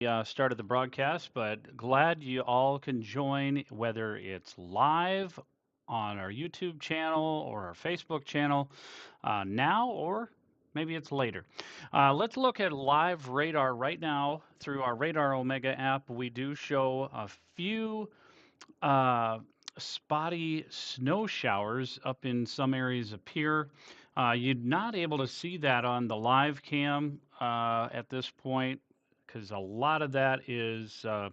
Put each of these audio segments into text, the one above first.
Started the broadcast, but glad you all can join, whether it's live on our YouTube channel or our Facebook channel now, or maybe it's later. Let's look at live radar right now through our Radar Omega app. We do show a few uh, spotty snow showers up in some areas of Pierre. You're not able to see that on the live cam at this point because a lot of that is a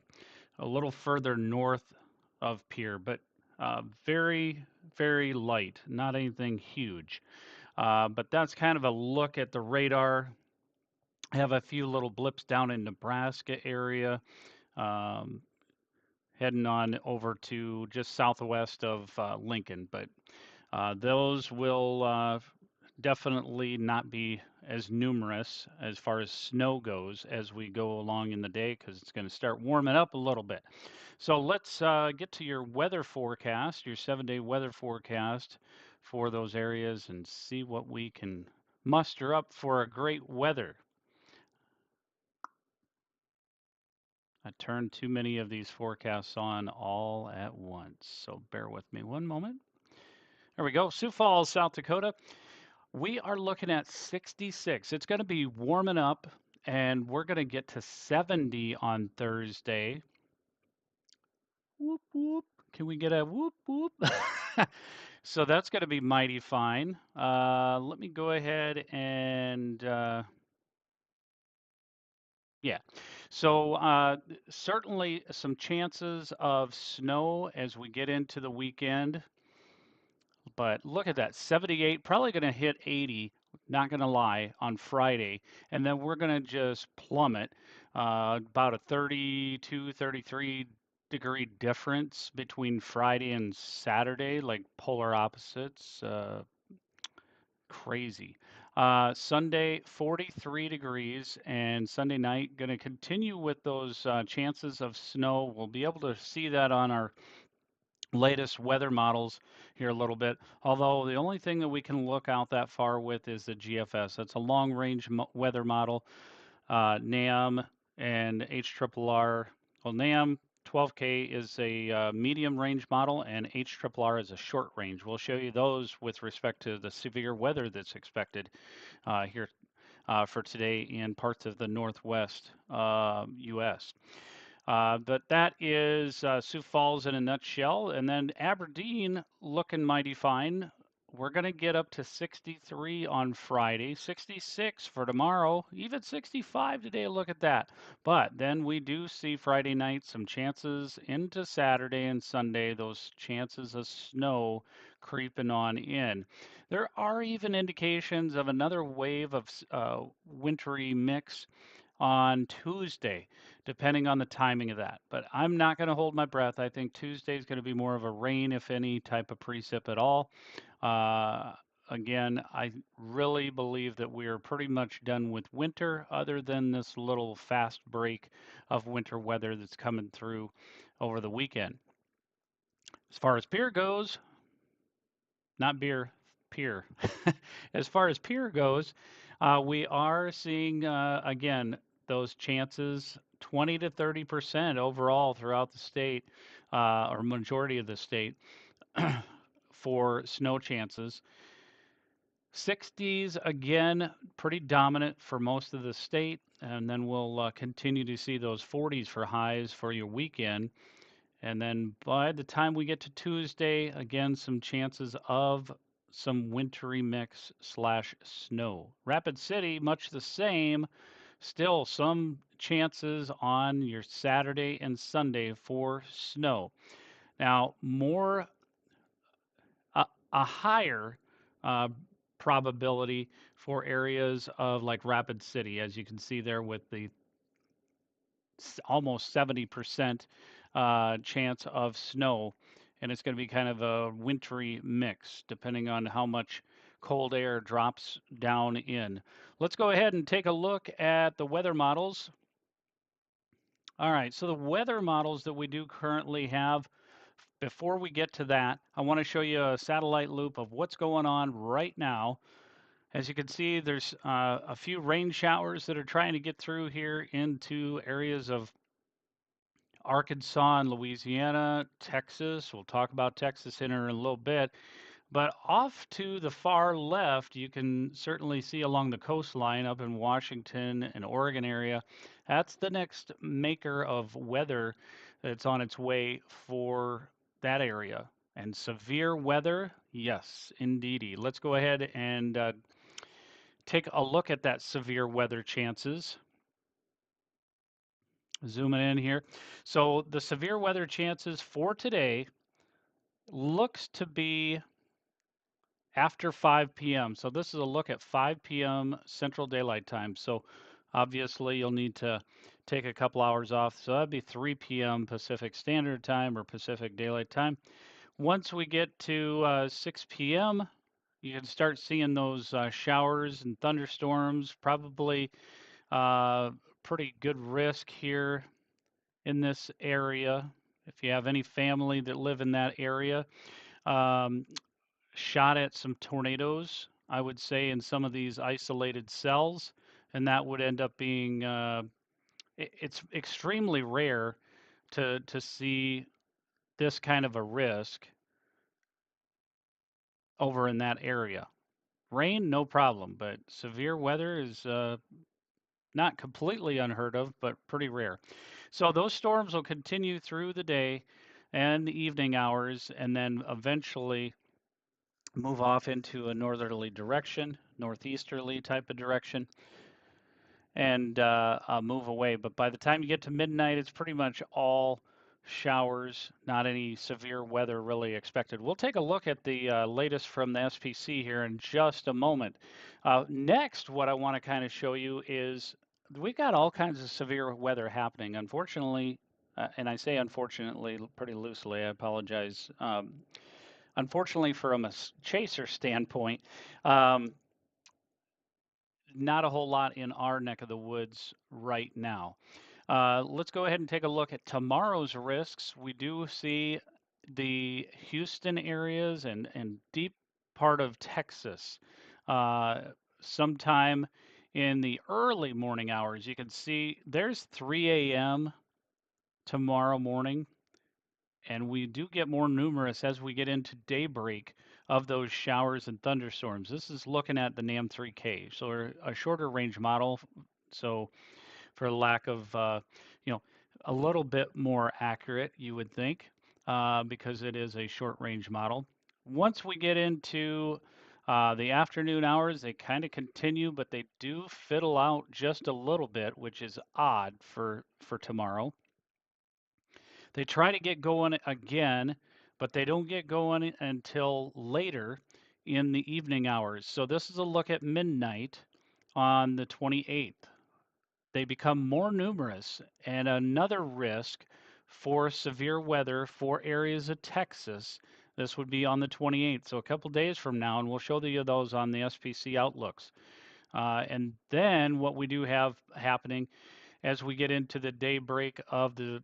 little further north of Pierre, but very, very light, not anything huge. But that's kind of a look at the radar. I have a few little blips down in Nebraska area. Um, Heading on over to just southwest of Lincoln. But those will definitely not be as numerous as far as snow goes as we go along in the day because it's going to start warming up a little bit. So let's get to your weather forecast, your 7-day weather forecast for those areas and see what we can muster up for a great weather. I turned too many of these forecasts on all at once, so bear with me one moment. There we go. Sioux Falls, South Dakota. We are looking at 66. It's going to be warming up, and we're going to get to 70 on Thursday. Whoop, whoop. Can we get a whoop, whoop? So that's going to be mighty fine. Let me go ahead and yeah. So certainly some chances of snow as we get into the weekend. But look at that, 78, probably going to hit 80, not going to lie, on Friday. And then we're going to just plummet about a 32, 33-degree difference between Friday and Saturday, like polar opposites. Crazy. Sunday, 43 degrees, and Sunday night, going to continue with those chances of snow. We'll be able to see that on our latest weather models here a little bit. Although the only thing that we can look out that far with is the GFS. That's a long range weather model. NAM and HRRR. Well, NAM 12K is a medium range model, and HRRR is a short range. We'll show you those with respect to the severe weather that's expected here for today in parts of the Northwest U.S. But that is Sioux Falls in a nutshell. And then Aberdeen looking mighty fine. We're going to get up to 63 on Friday, 66 for tomorrow, even 65 today. Look at that. But then we do see Friday night some chances into Saturday and Sunday, those chances of snow creeping on in. There are even indications of another wave of wintry mix on Tuesday, depending on the timing of that. But I'm not going to hold my breath. I think Tuesday is going to be more of a rain, if any type of precip at all. Uh, Again, I really believe that we are pretty much done with winter, other than this little fast break of winter weather that's coming through over the weekend. As far as Pierre goes, not beer, Pierre. As far as Pierre goes, we are seeing again those chances 20 to 30% overall throughout the state, or majority of the state, for snow chances. 60s again, pretty dominant for most of the state, and then we'll continue to see those 40s for highs for your weekend. And then by the time we get to Tuesday, again, some chances of some wintry mix slash snow. Rapid City, much the same. Still some chances on your Saturday and Sunday for snow. Now, a higher uh, probability for areas of like Rapid City, as you can see there with the almost 70% chance of snow. And it's going to be kind of a wintry mix, depending on how much cold air drops down in. Let's go ahead and take a look at the weather models. All right, so the weather models that we do currently have, before we get to that, I want to show you a satellite loop of what's going on right now As you can see, there's a few rain showers that are trying to get through here into areas of Arkansas and Louisiana, Texas. We'll talk about Texas in a little bit. But off to the far left, you can certainly see along the coastline up in Washington and Oregon area. That's the next maker of weather that's on its way for that area. And severe weather, yes, indeedy. Let's go ahead and take a look at that severe weather chances. Zooming in here. So the severe weather chances for today looks to be after 5 p.m. So this is a look at 5 p.m. Central Daylight Time. So obviously you'll need to take a couple hours off. So that'd be 3 p.m. Pacific Standard Time or Pacific Daylight Time. Once we get to 6 p.m., you can start seeing those showers and thunderstorms. Probably pretty good risk here in this area. If you have any family that live in that area, um, shot at some tornadoes, I would say, in some of these isolated cells, and that would end up being it's extremely rare to see this kind of a risk over in that area. Rain, no problem, but severe weather is not completely unheard of, but pretty rare. So those storms will continue through the day and the evening hours, and then eventually move off into a northerly direction, northeasterly type of direction, and move away. But by the time you get to midnight, it's pretty much all showers, not any severe weather really expected. We'll take a look at the latest from the SPC here in just a moment. Next, what I want to kind of show you is we've got all kinds of severe weather happening. Unfortunately, and I say unfortunately pretty loosely, I apologize. Unfortunately, from a chaser standpoint, um, not a whole lot in our neck of the woods right now. Let's go ahead and take a look at tomorrow's risks. We do see the Houston areas and deep part of Texas. Uh, Sometime in the early morning hours, you can see there's 3 a.m. tomorrow morning, and we do get more numerous as we get into daybreak of those showers and thunderstorms. This is looking at the NAM3K, so a shorter range model. So for lack of, you know, a little bit more accurate, you would think, because it is a short range model. Once we get into the afternoon hours, they kind of continue, but they do fiddle out just a little bit, which is odd for tomorrow. They try to get going again, but they don't get going until later in the evening hours. So this is a look at midnight on the 28th. They become more numerous, and another risk for severe weather for areas of Texas. This would be on the 28th, so a couple days from now, and we'll show you those on the SPC outlooks. And then what we do have happening as we get into the daybreak of the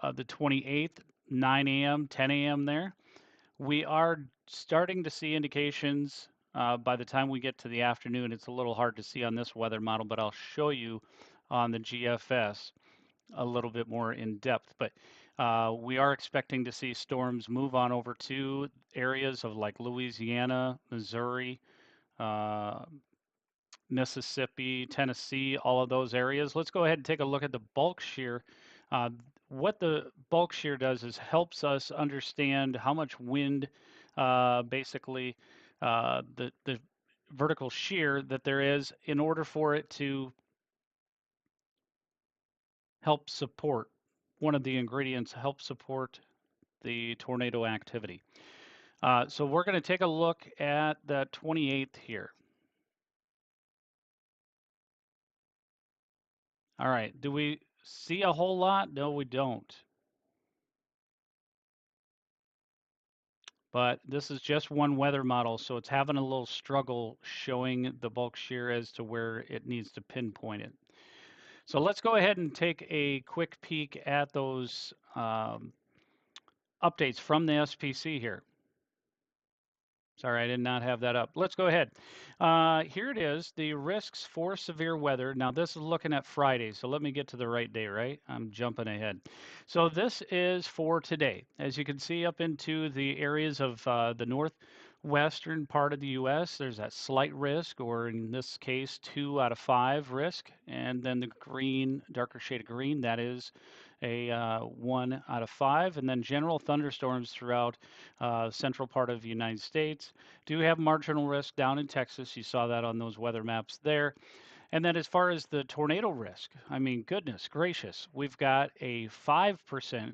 28th, 9 a.m., 10 a.m. there, we are starting to see indications by the time we get to the afternoon. It's a little hard to see on this weather model, but I'll show you on the GFS a little bit more in depth. But we are expecting to see storms move on over to areas of like Louisiana, Missouri, uh, Mississippi, Tennessee, all of those areas. Let's go ahead and take a look at the bulk shear. Uh, what the bulk shear does is helps us understand how much wind, basically, the vertical shear that there is in order for it to help support one of the ingredients, help support the tornado activity. So we're going to take a look at the 28th here. All right, do we see a whole lot? No, we don't. But this is just one weather model, so it's having a little struggle showing the bulk shear as to where it needs to pinpoint it. So let's go ahead and take a quick peek at those updates from the SPC here. Sorry, I did not have that up. Let's go ahead. Here it is, the risks for severe weather. Now, this is looking at Friday, so let me get to the right day, right? I'm jumping ahead. So this is for today. As you can see up into the areas of the northwestern part of the U.S., there's that slight risk, or in this case, 2 out of 5 risk. And then the green, darker shade of green, that is a 1 out of 5. And then general thunderstorms throughout central part of the United States do have marginal risk down in Texas. You saw that on those weather maps there. And then as far as the tornado risk, I mean, goodness gracious, we've got a 5%,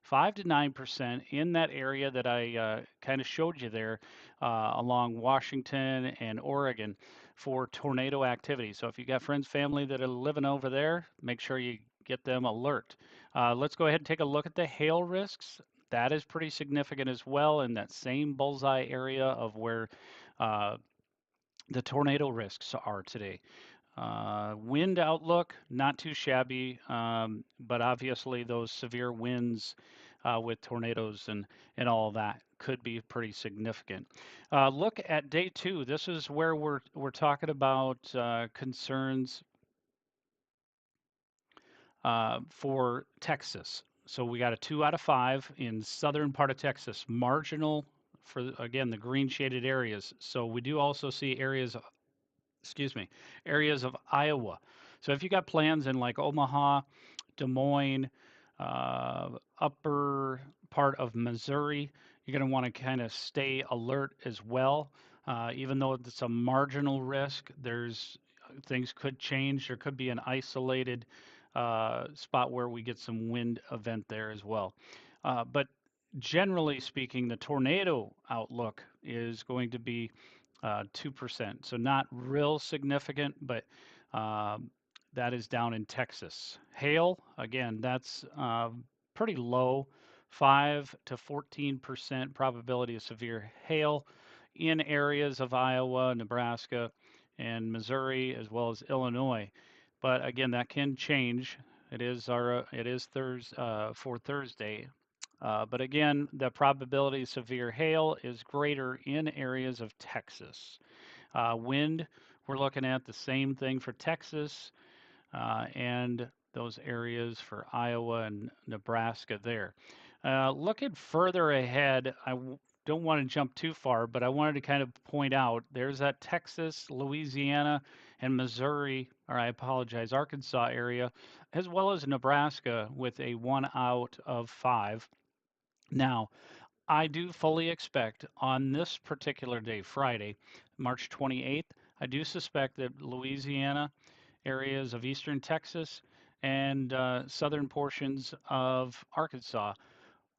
5 to 9% in that area that I kind of showed you there along Washington and Oregon for tornado activity. So if you got friends, family that are living over there, make sure you get them alert. Let's go ahead and take a look at the hail risks. That is pretty significant as well in that same bullseye area of where uh, the tornado risks are today. Wind outlook, not too shabby, but obviously those severe winds with tornadoes and all that could be pretty significant. Look at day 2. This is where we're talking about concerns for Texas. So we got a 2 out of 5 in southern part of Texas, marginal for again the green shaded areas. So we do also see areas, excuse me, areas of Iowa. So if you got plans in like Omaha, Des Moines, upper part of Missouri, you're going to want to kind of stay alert as well. Even though it's a marginal risk, there's things could change. There could be an isolated spot where we get some wind event there as well. But generally speaking, the tornado outlook is going to be 2%. So not real significant, but that is down in Texas. Hail, again, that's pretty low, 5 to 14% probability of severe hail in areas of Iowa, Nebraska, and Missouri, as well as Illinois. But again, that can change. It is for Thursday. But again, the probability of severe hail is greater in areas of Texas. Wind, we're looking at the same thing for Texas and those areas for Iowa and Nebraska there. Looking further ahead, don't want to jump too far, but I wanted to kind of point out there's that Texas, Louisiana, and Missouri, or I apologize, Arkansas area, as well as Nebraska with a 1 out of 5. Now, I do fully expect on this particular day, Friday, March 28th, I do suspect that Louisiana, areas of eastern Texas, and southern portions of Arkansas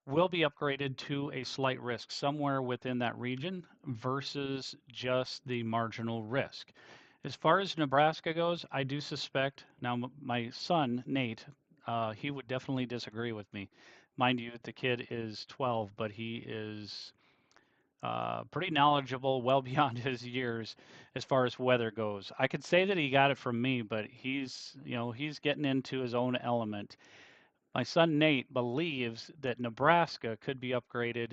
will be upgraded to a slight risk somewhere within that region versus just the marginal risk. As far as Nebraska goes, I do suspect, now my son, Nate, he would definitely disagree with me. Mind you, the kid is 12, but he is pretty knowledgeable, well beyond his years as far as weather goes. I could say that he got it from me, but he's getting into his own element. My son Nate believes that Nebraska could be upgraded,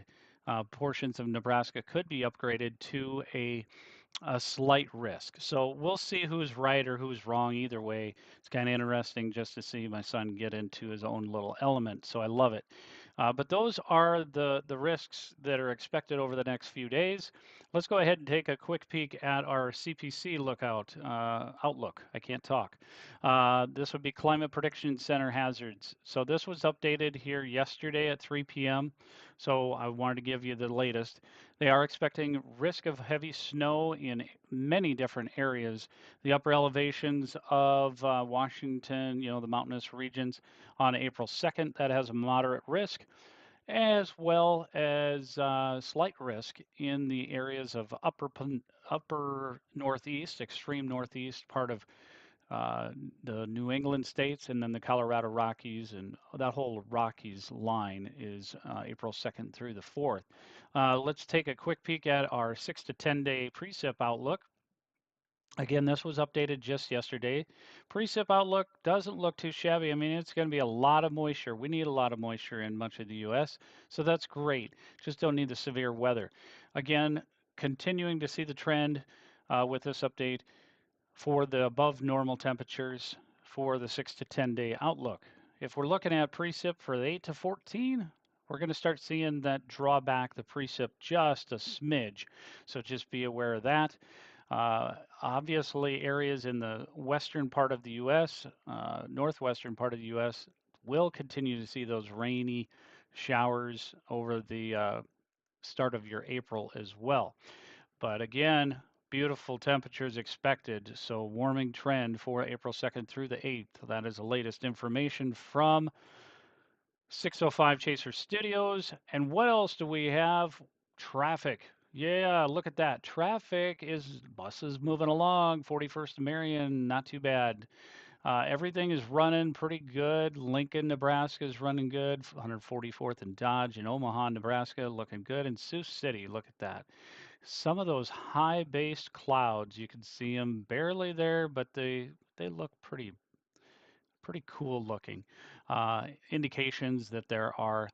portions of Nebraska could be upgraded to a slight risk. So we'll see who's right or who's wrong either way. It's kind of interesting just to see my son get into his own little element. So I love it. But those are the risks that are expected over the next few days. Let's go ahead and take a quick peek at our CPC outlook. I can't talk. This would be Climate Prediction Center hazards. So this was updated here yesterday at 3 p.m. So I wanted to give you the latest. They are expecting risk of heavy snow in many different areas. The upper elevations of Washington, the mountainous regions on April 2nd, that has a moderate risk, as well as slight risk in the areas of upper northeast, extreme northeast part of the New England states, and then the Colorado Rockies, and that whole Rockies line is April 2nd through the 4th. Let's take a quick peek at our 6 to 10 day precip outlook. Again, this was updated just yesterday. Precip outlook doesn't look too shabby. I mean, it's going to be a lot of moisture. We need a lot of moisture in much of the U.S., so that's great. Just don't need the severe weather. Again, continuing to see the trend with this update for the above normal temperatures for the 6 to 10 day outlook. If we're looking at precip for the 8 to 14, we're going to start seeing that draw back the precip just a smidge. So just be aware of that. Obviously, areas in the western part of the U.S., northwestern part of the U.S., will continue to see those rainy showers over the start of your April as well. But again, beautiful temperatures expected. So warming trend for April 2nd through the 8th. That is the latest information from 605 Chaser Studios. And what else do we have? Traffic. Yeah, look at that. Traffic is buses moving along. 41st and Marion, not too bad. Everything is running pretty good. Lincoln, Nebraska is running good. 144th and Dodge in Omaha, Nebraska, looking good. And Sioux City, look at that. Some of those high-based clouds, you can see them barely there, but they look pretty cool looking. Indications that there are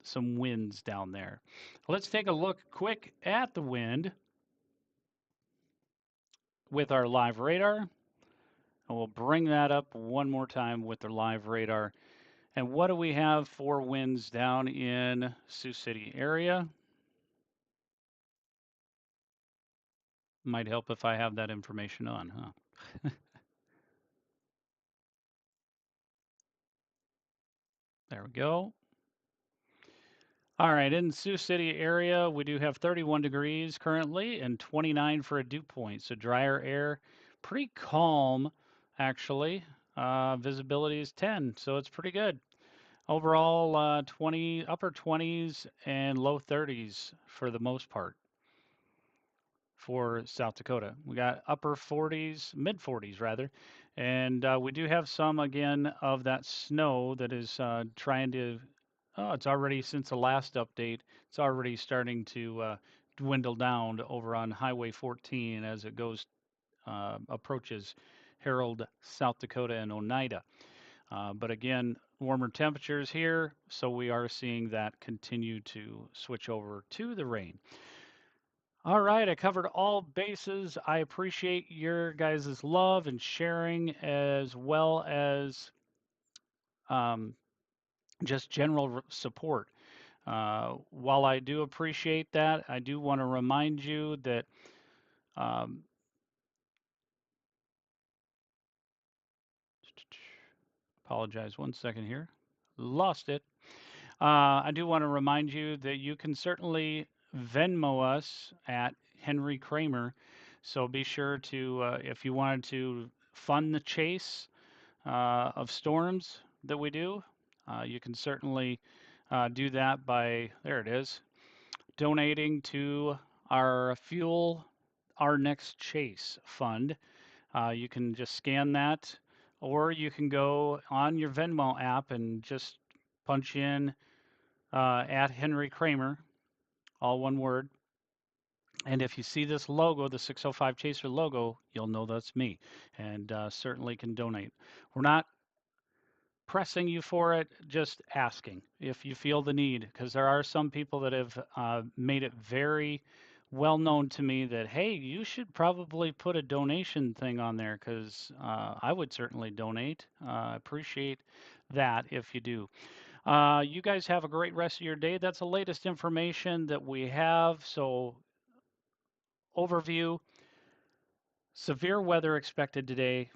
some winds down there. Let's take a look quick at the wind with our live radar. And we'll bring that up one more time with the live radar. And what do we have for winds down in Sioux City area? Might help if I have that information on, huh? There we go. All right, in Sioux City area, we do have 31 degrees currently and 29 for a dew point. So drier air, pretty calm actually. Visibility is 10, so it's pretty good. Overall, 20 upper 20s and low 30s for the most part for South Dakota. We got upper 40s, mid 40s rather, and we do have some again of that snow that is trying to. Oh, it's already since the last update. It's already starting to dwindle down over on Highway 14 as it goes approaches Harold, South Dakota, and Oneida. But again, warmer temperatures here, so we are seeing that continue to switch over to the rain. All right, I covered all bases. I appreciate your guys' love and sharing as well as um, just general support. While I do appreciate that, I do want to remind you that um, apologize 1 second here. Lost it. I do want to remind you that you can certainly Venmo us at Henry Kramer. So be sure to, if you wanted to fund the chase of storms that we do, you can certainly do that by, there it is, donating to our Fuel Our Next Chase fund. You can just scan that, or you can go on your Venmo app and just punch in at Henry Kramer, all one word. And if you see this logo, the 605 Chaser logo, you'll know that's me, and certainly can donate. We're not pressing you for it, just asking if you feel the need, because there are some people that have made it very well known to me that, hey, you should probably put a donation thing on there because I would certainly donate. Appreciate that if you do. You guys have a great rest of your day. That's the latest information that we have. So, overview severe weather expected today,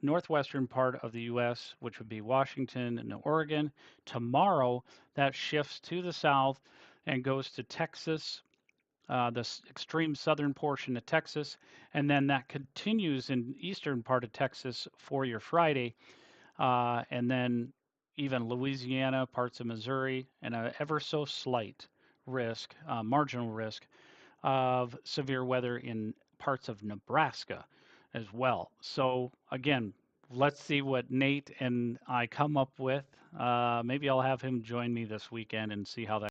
northwestern part of the U.S., which would be Washington and Oregon. Tomorrow, that shifts to the south and goes to Texas, the extreme southern portion of Texas, and then that continues in eastern part of Texas for your Friday, and then even Louisiana, parts of Missouri, and an ever so slight risk, marginal risk of severe weather in parts of Nebraska as well. So again, let's see what Nate and I come up with. Maybe I'll have him join me this weekend and see how that